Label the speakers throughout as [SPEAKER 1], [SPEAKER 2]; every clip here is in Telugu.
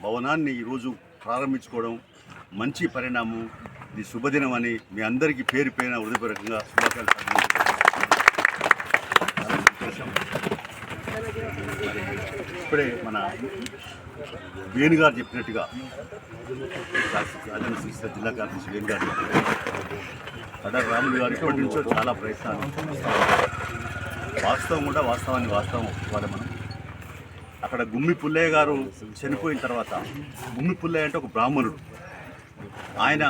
[SPEAKER 1] భవనాన్ని ఈరోజు ప్రారంభించుకోవడం మంచి పరిణామం. ఇది శుభదినం అని మీ అందరికీ పేరు పేరున హృదయపూర్వకంగా శుభాకాంక్షలు. ఇప్పుడే మన వేణుగారు చెప్పినట్టుగా రాజన్న సిరిసిల్ల జిల్లా కార్యదర్శి వేణుగారు కడారి రాములు గారు ఇప్పటి నుంచో చాలా ప్రయత్నాలు, వాస్తవం కూడా వాస్తవాన్ని వాస్తవం ఒప్పుకోవాలి మనం. అక్కడ గుమ్మి పుల్లయ్య గారు చనిపోయిన తర్వాత, గుమ్మి పుల్లయ్య అంటే ఒక బ్రాహ్మణుడు, ఆయన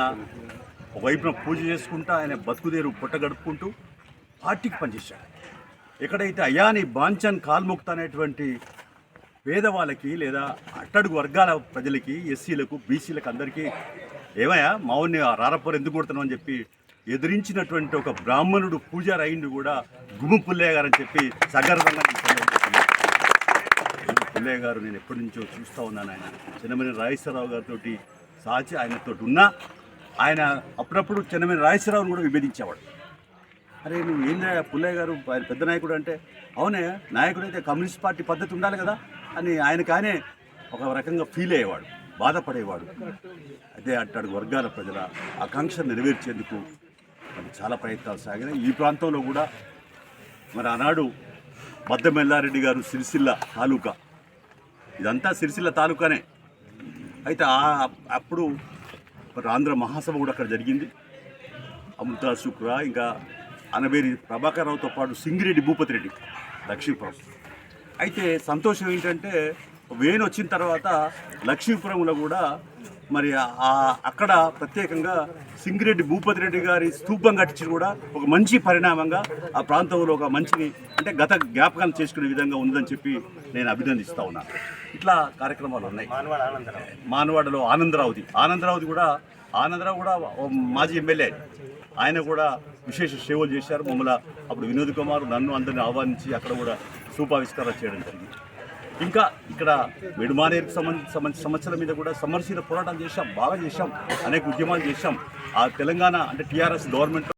[SPEAKER 1] ఒకవైపున పూజ చేసుకుంటూ ఆయన బతుకుదేరు పొట్ట గడుపుకుంటూ పార్టీకి పనిచేశాడు. ఎక్కడైతే అయాని బాంచన్ కాల్ముక్త అనేటువంటి పేదవాళ్ళకి లేదా అట్టడుగు వర్గాల ప్రజలకి, ఎస్సీలకు, బీసీలకు అందరికీ ఏమయ్యా మావుని రారపోరు ఎందుకు కొడుతున్నావు అని చెప్పి ఎదిరించినటువంటి ఒక బ్రాహ్మణుడు పూజారి అయింది కూడా గుమ్మి పుల్లయ్య గారు అని చెప్పి సగర్వంగా పుల్లయ్య గారు నేను ఎప్పటి నుంచో చూస్తూ ఉన్నాను. ఆయన చెన్నమనేని రాజేశ్వరరావు గారితో సాచి ఆయనతో ఉన్నా ఆయన అప్పుడప్పుడు చెన్నమనేని రాజేశ్వరరావును కూడా విభేదించేవాడు. అరే నువ్వు ఏందా పుల్లయ్య గారు ఆయన పెద్ద నాయకుడు అంటే, అవునే నాయకుడు అయితే కమ్యూనిస్ట్ పార్టీ పద్ధతి ఉండాలి కదా అని ఆయనకానే ఒక రకంగా ఫీల్ అయ్యేవాడు, బాధపడేవాడు. అదే అట్టడుగు వర్గాల ప్రజల ఆకాంక్ష నెరవేర్చేందుకు మరి చాలా ప్రయత్నాలు సాగినాయి. ఈ ప్రాంతంలో కూడా మరి ఆనాడు బద్దం ఎల్లారెడ్డి గారు సిరిసిల్ల తాలూకా, ఇదంతా సిరిసిల్ల తాలూకానే. అయితే అప్పుడు మరి ఆంధ్ర మహాసభ కూడా అక్కడ జరిగింది. అమృత శుక్ర ఇంకా అనబేరి ప్రభాకర్ రావుతో పాటు సింగిరెడ్డి భూపతి రెడ్డి లక్ష్మీపురం. అయితే సంతోషం ఏంటంటే వేణు వచ్చిన తర్వాత లక్ష్మీపురంలో కూడా మరి అక్కడ ప్రత్యేకంగా సింగిరెడ్డి భూపతి రెడ్డి గారి స్తూపం కట్టించి కూడా ఒక మంచి పరిణామంగా ఆ ప్రాంతంలో ఒక మంచిని అంటే గత జ్ఞాపకాలు చేసుకునే విధంగా ఉందని చెప్పి నేను అభినందిస్తూ ఉన్నాను. ఇట్లా కార్యక్రమాలు ఉన్నాయి. మానవాడలో ఆనందరావు కూడా మాజీ ఎమ్మెల్యే, ఆయన కూడా విశేష సేవలు చేశారు. మమ్మల్ని అప్పుడు వినోద్ కుమార్ నన్ను అందరిని ఆహ్వానించి అక్కడ కూడా స్థూపావిష్కారాలు చేయడం జరిగింది. ఇంకా ఇక్కడ మెడుమానేరుకు సంబంధించిన సమస్యల మీద కూడా సమరశీల పోరాటం చేశాం, బాగా చేశాం, అనేక ఉద్యమాలు చేశాం. ఆ తెలంగాణ అంటే టీఆర్ఎస్ గవర్నమెంట్